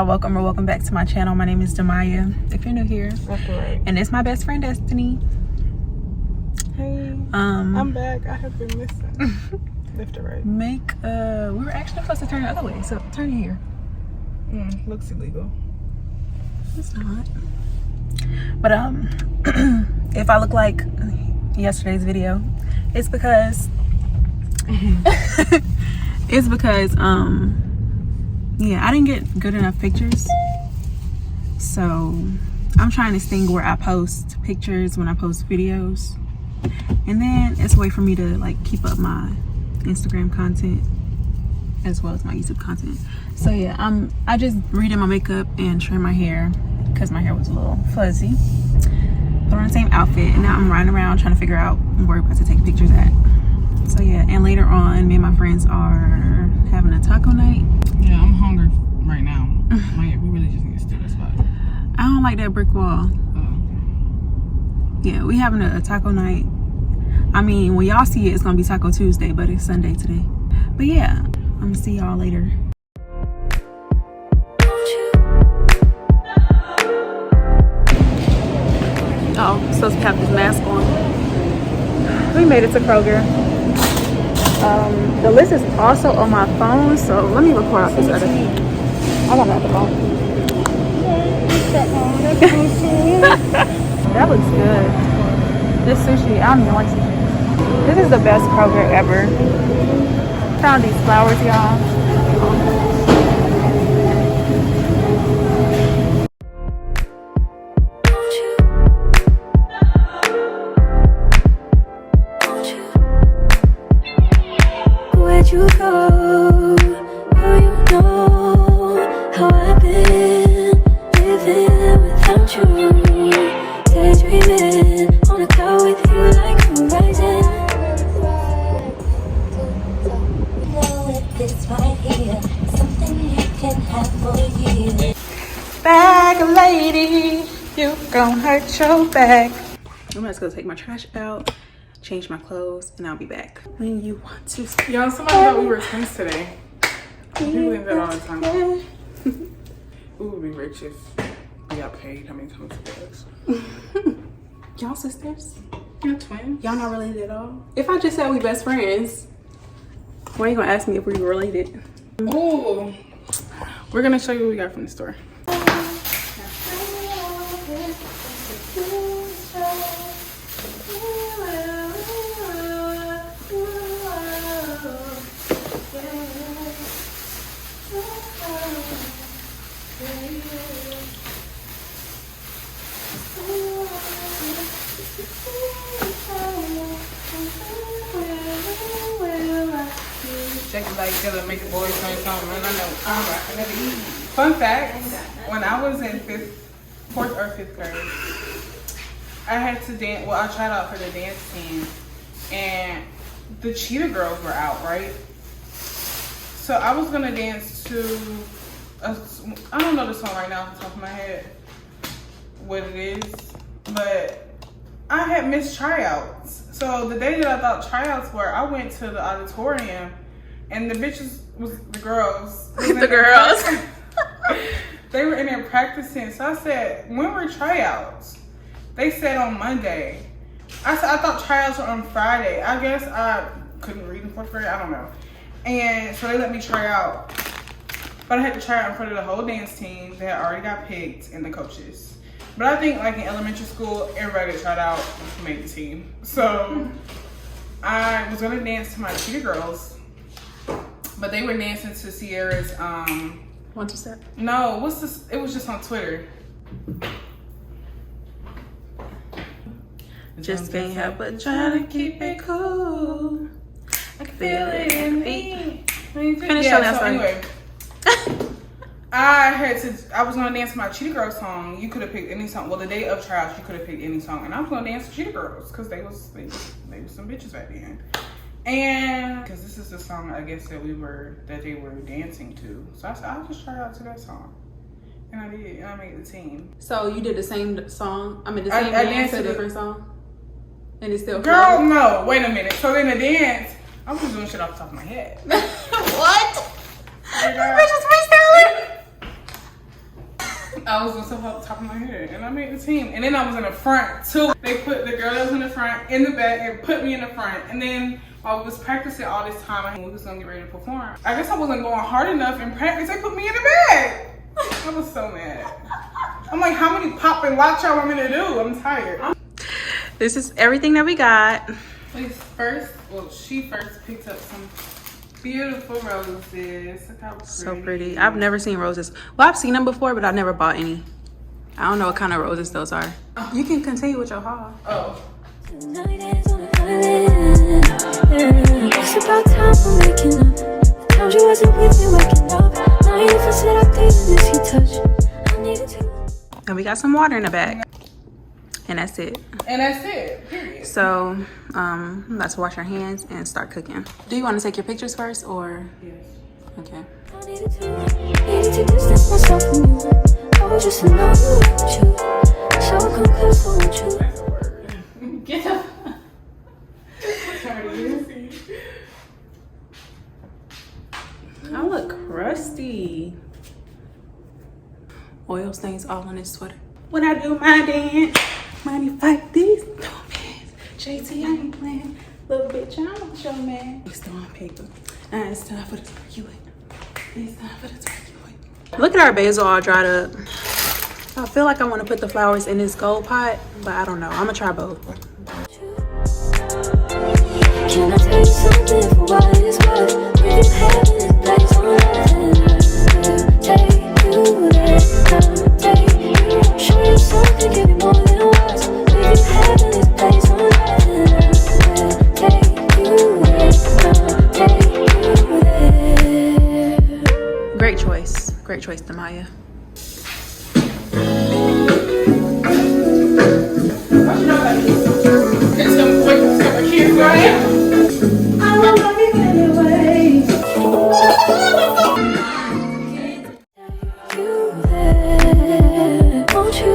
welcome or welcome back to my channel. My name is Demiya, if you're new here. That's right. And it's my best friend, Destiny. Hey, I'm back. I have been missing. Left or right? We were actually supposed to turn the other way, so turn here. Looks illegal. It's not. But if I look like yesterday's video, it's because yeah, I didn't get good enough pictures. So I'm trying this thing where I post pictures when I post videos, and then it's a way for me to like keep up my Instagram content as well as my YouTube content. So yeah, I just redid my makeup and trimmed my hair because my hair was a little fuzzy. Put on the same outfit, and now I'm riding around trying to figure out where we're about to take pictures at. So yeah, and later on, me and my friends are having a taco night. Yeah, I'm hungry right now. Man, we really just need to steal this spot. I don't like that brick wall. Yeah, we having a taco night. I mean, when y'all see it, it's gonna be Taco Tuesday, but it's Sunday today. But yeah, I'm gonna see y'all later. Oh, supposed to have this mask on. We made it to Kroger. The list is also on my phone, so let me record off this other. I got another phone. That looks good. This sushi, I don't even like sushi. This is the best Kroger ever. Found these flowers, y'all. You go, oh, you know how I've been living without you. Daydreaming on a cloud with you like horizon. Know that this right here, something you can have for years. Bag lady, you gon' hurt your back. I'm just gonna take my trash out, change my clothes, and I'll be back. When you want to. Y'all, somebody thought we were twins today. People think that all the time. We would be rich if we got paid. How many times it was? Y'all sisters? You're twins. Y'all not related at all? If I just said we best friends, why are you gonna ask me if we were related? Oh, we're gonna show you what we got from the store. Check it like gonna make the boys say something, and I know I'm right. I never eat. Fun fact: when I was in fourth or fifth grade, I had to dance. Well, I tried out for the dance team, and the Cheetah Girls were out, right? So I was gonna dance to I don't know the song right now off the top of my head, what it is, but I had missed tryouts. So the day that I thought tryouts were, I went to the auditorium, and the bitches was the girls. The girls. They were in there practicing. So I said, when were tryouts? They said on Monday. I said, I thought tryouts were on Friday. I guess I couldn't read in fourth grade. I don't know. And so they let me try out. But I had to try out in front of the whole dance team that already got picked and the coaches. But I think like in elementary school, everybody that tried out made the team. So I was gonna dance to my Cheetah Girls, but they were dancing to Sierra's 1 2 step. No, what's this? It was just on Twitter. Just can't help but trying to keep it cool. I can feel it in me. Finish your last song. Anyway, I was gonna dance my Cheetah Girls song. You could have picked any song. Well, the day of tryouts, you could have picked any song, and I was gonna dance to Cheetah Girls because they was some bitches back then. And because this is the song I guess that they were dancing to, so I said I'll just try out to that song, and I did, and I made the team. So you did the same song? I mean, the same dance to a different song, and it's still girl. floating? No, wait a minute. So then the dance, I'm just doing shit off the top of my head. What? You This bitch is freestyling. I was doing stuff off the top of my head, and I made the team. And then I was in the front too. They put the girl that was in the front in the back and put me in the front. And then while we was practicing all this time, we was gonna get ready to perform. I guess I wasn't going hard enough in practice. They put me in the back. I was so mad. I'm like, how many pop and lock y'all want me to do? I'm tired. This is everything that we got. She first picked up some beautiful roses. Look how pretty. So pretty. I've never seen roses. Well, I've seen them before, but I've never bought any. I don't know what kind of roses those are. You can continue with your haul. Oh. Tonight is on an island. It's about time for waking up. The times you wasn't with me waking up. Now you even said I didn't miss your touch. I needed to. And we got some water in the bag. And that's it. And that's it. Period. So, let's wash our hands and start cooking. Do you want to take your pictures first or? Yes. Okay. I needed to distance myself from you. I was just in love with you. So I come close, I want you. That's a word. Get up. Sorry. I look crusty. Oil stains all on this sweater. When I do my dance, money fight these dumbass. JT, I ain't playing. Little bitch, I don't show man. It's on paper. Now it's time for the turkey. It's time for the turkey. Look at our basil all dried up. I feel like I want to put the flowers in this gold pot, but I don't know. I'm gonna try both. Can I tell you something for what it's worth? We can have this place on earth. Take you there, take you. Show you something, give you more than words. We can have this place on earth. Take you there. Great choice. Great choice, Demiya. It's some quick kids, right? I love you anyway. You there, won't you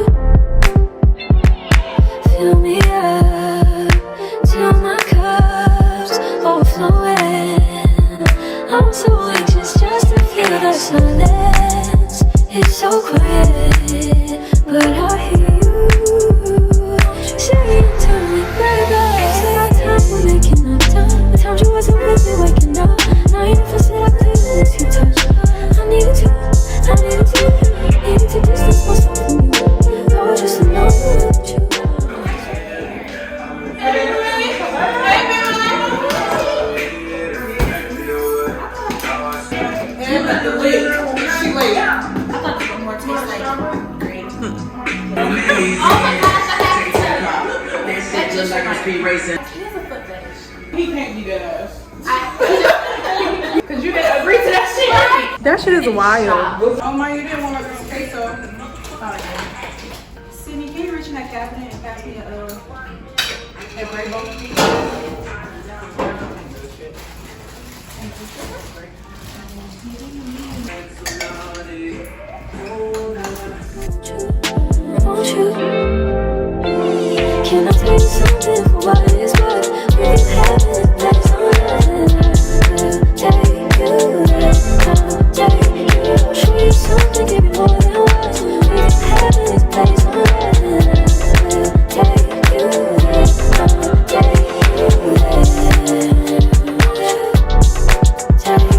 fill me up till my cup's overflowing? I'm so anxious just to feel the silence. It's so quiet, but I hear you saying to me, baby. Say our time we're making up time. The times you wasn't with me waking up. Now you never said I didn't miss your touch. I needed to distance myself from you. I was just alone with you. He can't be that ass. Cause you didn't agree to that shit. That shit is wild. Oh my, you didn't want to go queso. Sydney, can you reach in that cabinet and pass me A gray bowl. Won't you? Can I tell you something for what it's worth? We can have this place on earth. Take you there, take you. Show you something, give you more than words. We can have this place on earth. Take you there, take you there. Take you there.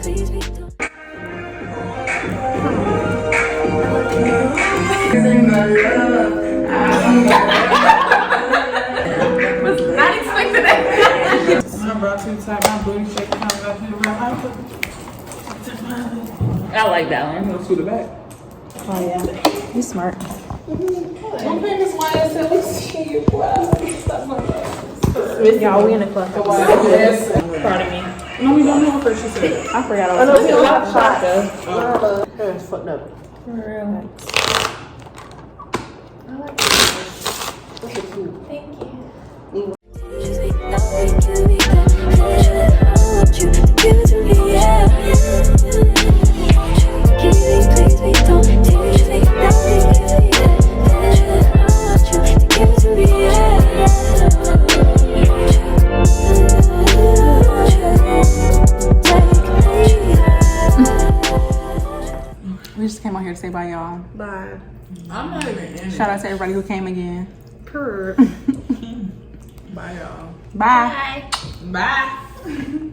Please be done. Was not expecting that. I brought you inside my booty shake comes up in the real house. I like that one. Let's do the back. Oh yeah, you smart. I'm famous YSL. We see you. Wow. Stop my face. Y'all, we in the club. Pardon me. No, we don't know her first. She said. I forgot I was. A lot of shot though. Fucked up. For real. Just make nothing give me that. I want you to give it to me, yeah. Give me, please, me, don't. Just make nothing give me that. I want you to give it to me, yeah. here to say bye, y'all. Bye. I'm not even in it. Shout out to everybody who came again. Purr. Bye, y'all. Bye. Bye. Bye.